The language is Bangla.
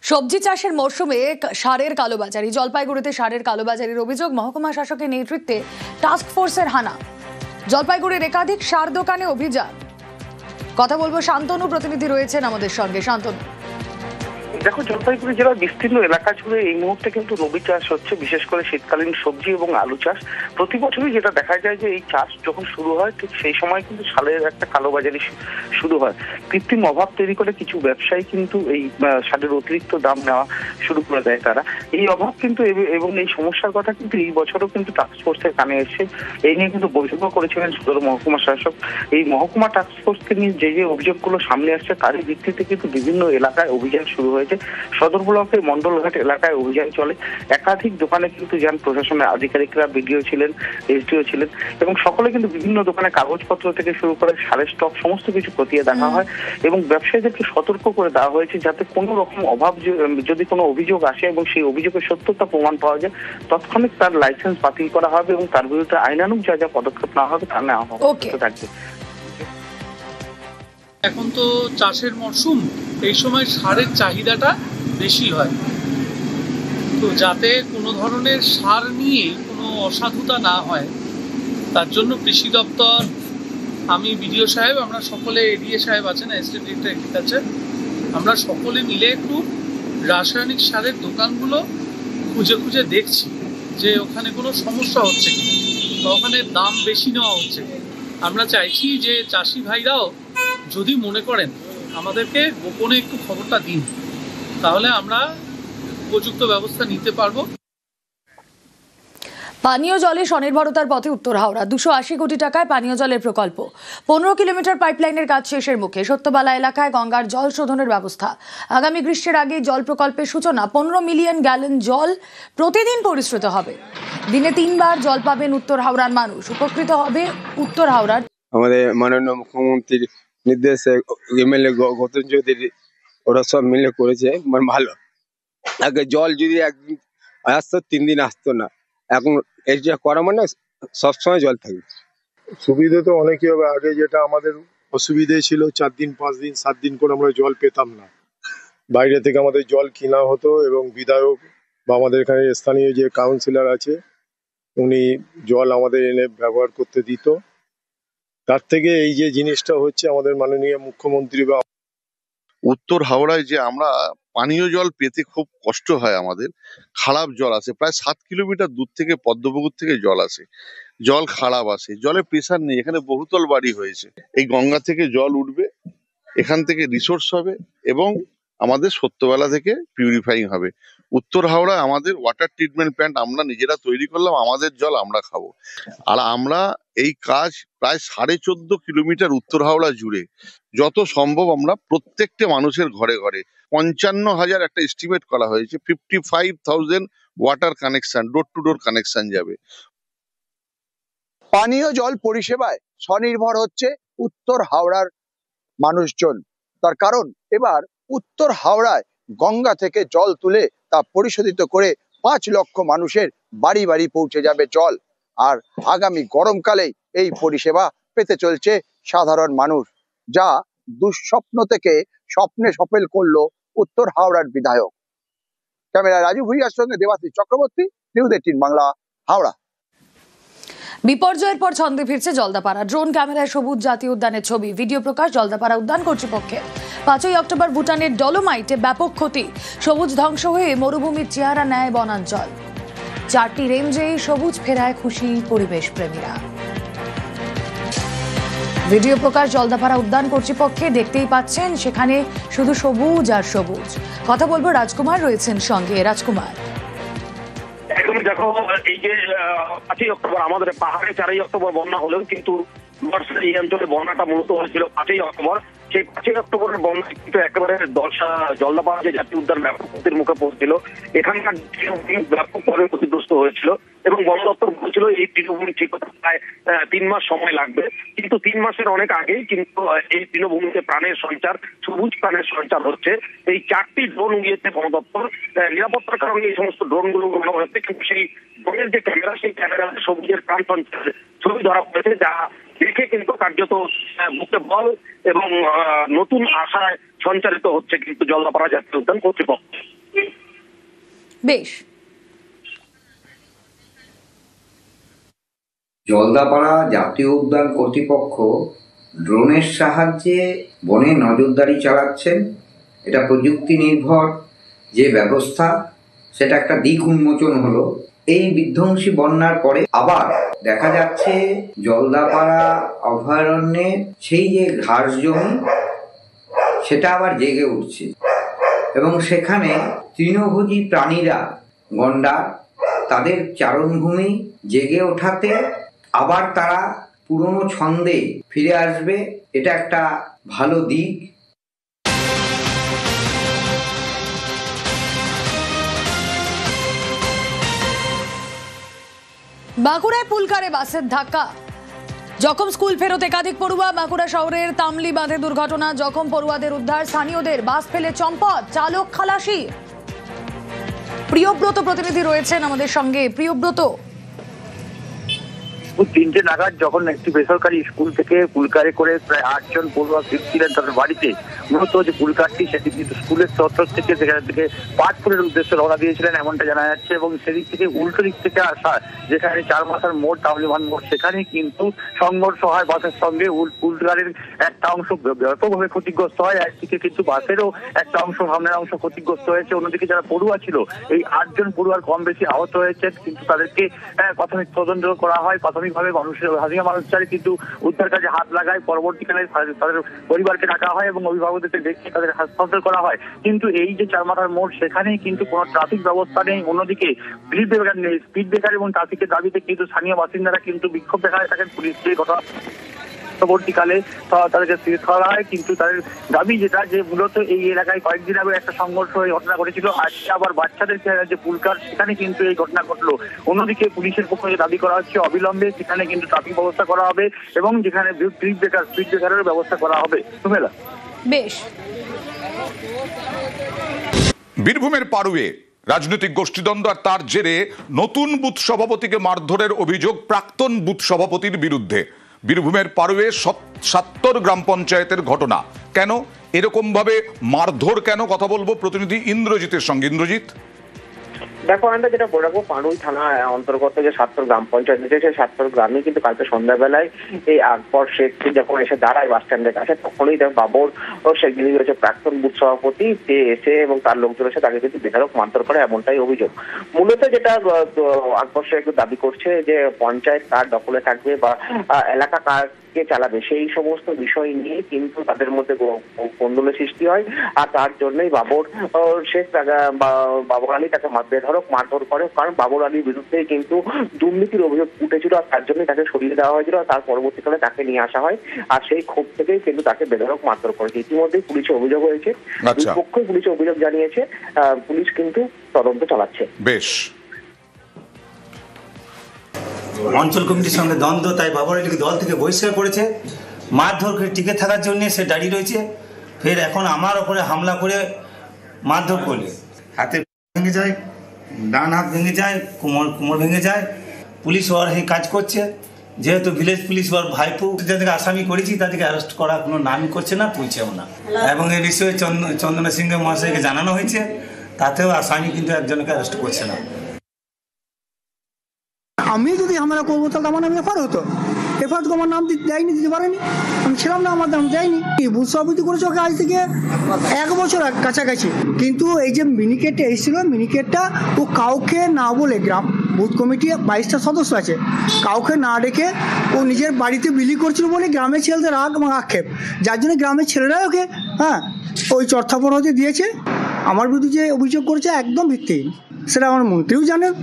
সবজি চাষের মরশুমে সারের কালোবাজারি, জলপাইগুড়িতে সারের কালোবাজারির অভিযোগ, মহকুমা শাসকের নেতৃত্বে টাস্ক ফোর্সের হানা। জলপাইগুড়ির একাধিক সার দোকানে অভিযান। কথা বলবো, শান্তনু প্রতিনিধি রয়েছেন আমাদের সঙ্গে। শান্তনু, দেখো, জলপাইগুড়ি জেলার বিস্তীর্ণ এলাকা জুড়ে এই মুহূর্তে কিন্তু রবি চাষ হচ্ছে, বিশেষ করে শীতকালীন সবজি এবং আলু চাষ। প্রতি বছরই যেটা দেখা যায় যে এই চাষ যখন শুরু হয় ঠিক সেই সময় কিন্তু সারের একটা কালোবাজারি শুরু হয়। কৃত্রিম অভাব তৈরি করে কিছু ব্যবসায়ী কিন্তু এই সারের অতিরিক্ত দাম নেওয়া শুরু করে দেয় তারা। এই অভাব কিন্তু এবং এই সমস্যার কথা কিন্তু এই বছরও কিন্তু টাস্ক ফোর্সের কানে এসে এই নিয়ে কিন্তু বৈঠকও করেছিলেন সদর মহকুমা শাসক। এই মহকুমা টাস্ক ফোর্সকে নিয়ে যে অভিযোগগুলো সামনে আসছে তারই ভিত্তিতে কিন্তু বিভিন্ন এলাকায় অভিযান শুরু হয়েছে। সদর ব্লকের মন্ডলঘাট এলাকায় অভিযান চলে। একাধিক দোকানে কিন্তু যান প্রশাসনের আধিকারিকরা, বিডিও ছিলেন, এসডিও ছিলেন, এবং সকলে কিন্তু বিভিন্ন দোকানে কাগজপত্র থেকে শুরু করে সারের স্টক সমস্ত কিছু খতিয়ে দেখা হয় এবং ব্যবসায়ীদেরকে সতর্ক করে দেওয়া হয়েছে যাতে কোনো রকম অভাব যদি কোনো অভিযোগ আসে এবং সেই অভিযোগের সত্যতা প্রমাণ পাওয়া যায়, তৎক্ষণিক তার লাইসেন্স বাতিল করা হবে এবং তার বিরুদ্ধে আইনানুগ যা যা পদক্ষেপ নেওয়া হবে তা নেওয়া থাকবে। এখন তো চাষের মরশুম, এই সময় সারের চাহিদাটা বেশি হয়, তো যাতে কোনো ধরনের সার নিয়ে কোনো অসাধুতা না হয় তার জন্য কৃষি দপ্তর, আমি বিডিও সাহেব, আমরা সকলে, এডিএ সাহেব আছেন, অ্যাসিস্ট্যান্ট ডিরেক্টর এগ্রিকালচার, আমরা সকলে মিলে একটু রাসায়নিক সারের দোকানগুলো খুঁজে খুঁজে দেখছি যে ওখানে কোনো সমস্যা হচ্ছে কি, বা ওখানে দাম বেশি নেওয়া হচ্ছে। আমরা চাইছি যে চাষি ভাইরাও যদি মনে করেন আমাদেরকে গোপনে একটু খবরটা দিন, তাহলে আমরা উপযুক্ত ব্যবস্থা নিতে পারবো। পানীয় জলে স্বনির্ভরতার পথে উত্তর হাওড়া। 280 কোটি টাকায় পানীয় জলের প্রকল্প। 15 কিলোমিটার পাইপলাইনের কাজ শেষের মুখে। সত্যবালা এলাকায় গঙ্গার জল শোধনের ব্যবস্থা। আগামী গ্রীষ্মের আগেই জল প্রকল্পের সূচনা। 15 মিলিয়ন গ্যালন জল প্রতিদিন পরিশ্রুত হবে। দিনে 3 বার জল পাবেন উত্তর হাওড়ার মানুষ। উপকৃত হবে উত্তর হাওড়ার। আমাদের মাননীয় মুখ্যমন্ত্রীর নির্দেশে এমএলএ গৌতম চৌধুরী ওরা সব মিলে করেছে, মানে ভালো। আগে জল যদি একদিন আসতো, 3 দিন আসতো না, এখন এটা করা মানে সবসময় জল থাকবে। সুবিধা তো অনেকই হবে। আগে যেটা আমাদের অসুবিধে ছিল, 4 দিন 5 দিন 7 দিন করে আমরা জল পেতাম না, বাইরে থেকে আমাদের জল কিনা হতো, এবং বিধায়ক বা আমাদের এখানে স্থানীয় যে কাউন্সিলর আছে উনি জল আমাদের এনে ব্যবহার করতে দিত। তার থেকে এই যে জিনিসটা হচ্ছে, আমাদের মাননীয় মুখ্যমন্ত্রী বা উত্তর হাওড়ায় যে আমরা পানীয় জল পেতে খুব কষ্ট হয়, আমাদের খারাপ জল আসে, প্রায় 7 কিলোমিটার দূর থেকে পদ্মপুকুর থেকে জল আসে, জল খারাপ আসে, জলে প্রেসার নেই। এখানে বহুতল বাড়ি হয়েছে, এই গঙ্গা থেকে জল উঠবে, এখান থেকে রিসোর্স হবে এবং আমাদের সত্যবেলা থেকে পিউরিফাইং হবে। উত্তর হাওড়া আমাদের ওয়াটার ট্রিটমেন্ট প্ল্যান্ট আমরা নিজেরা তৈরি করলাম, আমাদের জল আমরা খাবো। আর আমরা এই কাজ প্রায় 14.5 কিলোমিটার উত্তর হাওড়া জুড়ে যত সম্ভব আমরা প্রত্যেকটা মানুষের ঘরে ঘরে 55,000 একটা এস্টিমেট করা হয়েছে, 55,000 water connection, door to door connection যাবে। পানীয় জল পরিষেবায় স্বনির্ভর হচ্ছে উত্তর হাওড়ার মানুষজন। তার কারণ এবার উত্তর হাওড়ায় গঙ্গা থেকে জল তুলে তা পরিশোধিত করে 5 লক্ষ মানুষের বাড়ি বাড়ি পৌঁছে যাবে জল। আর আগামী গরমকালে এই পরিষেবা পেতে চলছে সাধারণ মানুষ, যা দুঃস্বপ্ন থেকে স্বপ্নে সফল করলো উত্তর হাওড়ার বিধায়ক। ক্যামেরা রাজু ভুইয়ার সঙ্গে দেবাশিস চক্রবর্তী, নিউজ 18 বাংলা, হাওড়া। বিপর্যয়ের পর ছন্দে ফিরছে জলদাপাড়া। ড্রোন ক্যামেরায় সবুজ জাতীয় উদ্যানের ছবি, ভিডিও প্রকাশ জলদাপাড়া উদ্যান কর্তৃপক্ষের। 5ই অক্টোবর ভুটানের ডলোমাইটে ব্যাপক ক্ষতি। সবুজ ধ্বংস হয়ে মরুভূমির চেহারা নেয় বনাঞ্চল। 4টি রেঞ্জে সবুজ ফেরায় খুশি পরিবেশ প্রেমীরা। ভিডিও প্রকাশ জলদাপাড়া উদ্যান কর্তৃপক্ষে। দেখতেই পাচ্ছেন সেখানে শুধু সবুজ আর সবুজ। কথা বলবো, রাজকুমার রয়েছেন সঙ্গে। রাজকুমার, দেখো, এই যে 5ই অক্টোবর আমাদের পাহাড়ে 4ই অক্টোবর বন্যা হলেও কিন্তু এই অঞ্চলে বন্যাটা মূলত হয়েছিল 5ই অক্টোবর। সেই 5ই অক্টোবরের বন্যা কিন্তু একেবারে জলদাপাড়া যে জাতীয় উদ্যান ব্যাপক ক্ষতির মুখে পড়ছিল। এখানকার ব্যাপকভাবে ক্ষতিগ্রস্ত হয়েছিল এবং বন দপ্তর বলছিল এই তৃণভূমি ঠিক হতে প্রায় 3 মাস সময় লাগবে, কিন্তু 3 মাসের অনেক আগেই কিন্তু এই তৃণভূমিতে প্রাণের সঞ্চার, সবুজ প্রাণের সঞ্চার হচ্ছে। এই 4টি ড্রোন উড়িয়েছে বন দপ্তর। নিরাপত্তার কারণে এই সমস্ত ড্রোন গুলো উড়ানো হয়েছে, কিন্তু সেই ড্রোনের যে ক্যামেরা, সেই ক্যামেরাতে সবুজের প্রাণ সঞ্চার ছবি ধরা পড়েছে, যা দেখে কিন্তু কার্যত বুকে বল এবং নতুন আশায় সঞ্চারিত হচ্ছে কিন্তু জলদাপাড়া জাতীয় উদ্যান কর্তৃপক্ষ। বেশ। জলদাপাড়া জাতীয় উদ্যান কর্তৃপক্ষ ড্রোনের সাহায্যে বনে নজরদারি চালাচ্ছেন। এটা প্রযুক্তি নির্ভর যে ব্যবস্থা, সেটা একটা দিক উন্মোচন হলো। এই বিধ্বংসী বন্যার পরে আবার দেখা যাচ্ছে জলদাপাড়া অভয়ারণ্যে সেই যে ঘাস জমি সেটা আবার জেগে উঠছে এবং সেখানে তৃণভোজী প্রাণীরা, গন্ডার, তাদের চারণভূমি জেগে ওঠাতে আবার তারা পুরনো ছন্দে ফিরে আসবে। এটা একটা ভালো দিক। বাঁকুড়ায় পুলকারে বাসের ধাক্কা, জখম স্কুল ফেরত একাধিক পড়ুয়া। বাঁকুড়া শহরের তামলি বাঁধে দুর্ঘটনা, জখম পড়ুয়াদের উদ্ধার, স্থানীয়দের বাস ফেলে চম্পট, চালক খালাসি। প্রিয়ব্রত প্রতিনিধি রয়েছেন আমাদের সঙ্গে। প্রিয়ব্রত, 3টে নাগাদ যখন একটি বেসরকারি স্কুল থেকে পুলকারে করে প্রায় 8 জন পড়ুয়া ফিরছিলেন তাদের বাড়িতে, মূলত যে পুলকারটি সেটি কিন্তু স্কুলের চত্বর থেকে সেখান থেকে পাটপুরের উদ্দেশ্যে রওনা দিয়েছিলেন এমনটা জানা যাচ্ছে। এবং সেদিক থেকে উল্টো দিক থেকে আসা যেখানে 4 মাথার মোড়, তামলিবান মোড়, সেখানে কিন্তু সংঘর্ষ হয় বাসের সঙ্গে। পুলকারের একটা অংশ ব্যাপকভাবে ক্ষতিগ্রস্ত হয়, একদিকে কিন্তু বাসেরও একটা অংশ, সামনের অংশ ক্ষতিগ্রস্ত হয়েছে। অন্যদিকে যারা পড়ুয়া ছিল, এই 8 জন পড়ুয়ার কম বেশি আহত হয়েছে, কিন্তু তাদেরকে প্রাথমিক তদন্ত করা হয়। প্রাথমিকভাবে স্থানীয় মানুষের কিন্তু উদ্ধার কাজে হাত লাগায়। পরবর্তীকালে তাদের পরিবারকে ডাকা হয় এবং অভিভাবকদেরকে দেখে তাদের হস্তান্তর করা হয়। কিন্তু এই যে 4 মাথার মোড়, সেখানেই কিন্তু কোনো ট্রাফিক ব্যবস্থা নেই। অন্যদিকে স্পিড ব্রেকার নেই। স্পিড ব্রেকার এবং ট্রাফিকের দাবিতে কিন্তু স্থানীয় বাসিন্দারা কিন্তু বিক্ষোভ দেখায় থাকেন। পুলিশ এই ঘটনা পরবর্তীকালে তাদেরকে স্থির করা হয়, কিন্তু তাদের দাবি যেটা, যে মূলত এই এলাকায় কয়েকদিন আগে একটা সংঘর্ষ ঘটনা ঘটেছিল, আজকে আবার বাচ্চাদের যে পুলকার, সেখানে কিন্তু এই ঘটনা ঘটলো। অন্যদিকে পুলিশের পক্ষ থেকে দাবি করা হচ্ছে অবিলম্বে সেখানে কিন্তু ট্রাফিক ব্যবস্থা করা হবে এবং যেখানে স্পিড ব্রেকারের ব্যবস্থা করা হবে। সুমেলা, বেশ। বীরভূমের পাড়ুয়ে রাজনৈতিক গোষ্ঠীদ্বন্দ্ব আর তার জেরে নতুন বুথ সভাপতিকে মারধরের অভিযোগ প্রাক্তন বুথ সভাপতির বিরুদ্ধে। বীরভূমের পাড়ুয়ে ৭০ গ্রাম পঞ্চায়েতের ঘটনা। কেন এরকম ভাবে মারধর, কেন কথা বলবো প্রতিনিধি ইন্দ্রজিতের সঙ্গে। ইন্দ্রজিৎ, দেখো আমরা যেটা বলে রাখবো, পাড়ুই থানা অন্তর্গত যে ৭০ গ্রাম পঞ্চায়েত রয়েছে, সেই ৭০ গ্রামে কিন্তু কালকে সন্ধ্যাবেলায় এই আকবর শেখ যখন এসে দাঁড়ায় বাস স্ট্যান্ডের কাছে, তখনই বাবর শেখ, যিনি রয়েছে প্রাক্তন বুথ সভাপতি, সে এসে এবং তার লোকজন এসে তাকে কিন্তু বেধড়ক মারধর করে, এমনটাই অভিযোগ। মূলত যেটা আকবর শেখ দাবি করছে যে পঞ্চায়েত কার দখলে থাকবে বা এলাকা কার চালাবে, সেই সমস্ত বিষয় নিয়ে কিন্তু তাদের মধ্যে কোন্দলের সৃষ্টি হয়। আর তার জন্যই বাবর শেখ, বাবর আলী তাকে বেধড়ক মারধর করে, কারণ বাবর আলীর বিরুদ্ধে কিন্তু দুর্নীতির অভিযোগ উঠেছিল আর তার জন্যই তাকে সরিয়ে দেওয়া হয়েছিল। তার পরবর্তীকালে তাকে নিয়ে আসা হয় আর সেই ক্ষোভ থেকেই কিন্তু তাকে বেধড়ক মারধর করেছে। ইতিমধ্যেই পুলিশে অভিযোগ হয়েছে, দুই পক্ষই পুলিশে অভিযোগ জানিয়েছে, পুলিশ কিন্তু তদন্ত চালাচ্ছে। বেশ। অঞ্চল কমিটির সঙ্গে দ্বন্দ্ব, তাই বাবর আলীকে দল থেকে বহিষ্কার করেছে। মারধর করে টিকে থাকার জন্য সে দাঁড়িয়ে রয়েছে। ফের এখন আমার ওপরে হামলা করে মারধর করলে হাতে ভেঙে যায়, ডান হাত ভেঙে যায়, কোমর ভেঙে যায়। পুলিশ ওর এই কাজ করছে, যেহেতু ভিলেজ পুলিশ ওর ভাইপো যাদেরকে আসামি করেছি তাদেরকে অ্যারেস্ট করার কোনো নামই করছে না, তুলছেও না। এবং এই বিষয়ে চন্দনা সিংহ মহাশয়কে জানানো হয়েছে, তাতেও আসামি কিন্তু একজনকে অ্যারেস্ট করছে না। আমি যদি হামলা করবো তাহলে আমার নাম এফআর হতো। এফআর তো আমার নাম দেয়নি, দিতে পারেনি, আমি ছিলাম না, আমার নাম দেয়নি। বুথ সভাপতি করেছে ওকে আজ থেকে 1 বছর কাছাকাছি। কিন্তু এই যে মিনিকেটটা এসেছিল, মিনিকেটটা ও কাউকে না বলে, গ্রাম বুথ কমিটি 22টা সদস্য আছে, কাউকে না ডেকে ও নিজের বাড়িতে বিলি করছিল বলে গ্রামের ছেলেদের রাগ এবং আক্ষেপ, যার জন্য গ্রামের ছেলেরা ওকে ওই চর্থাপড় হতে দিয়েছে। আমার বিরুদ্ধে যে অভিযোগ করেছে একদম ভিত্তিহীন, সেটা আমার মন্ত্রীও জানেন।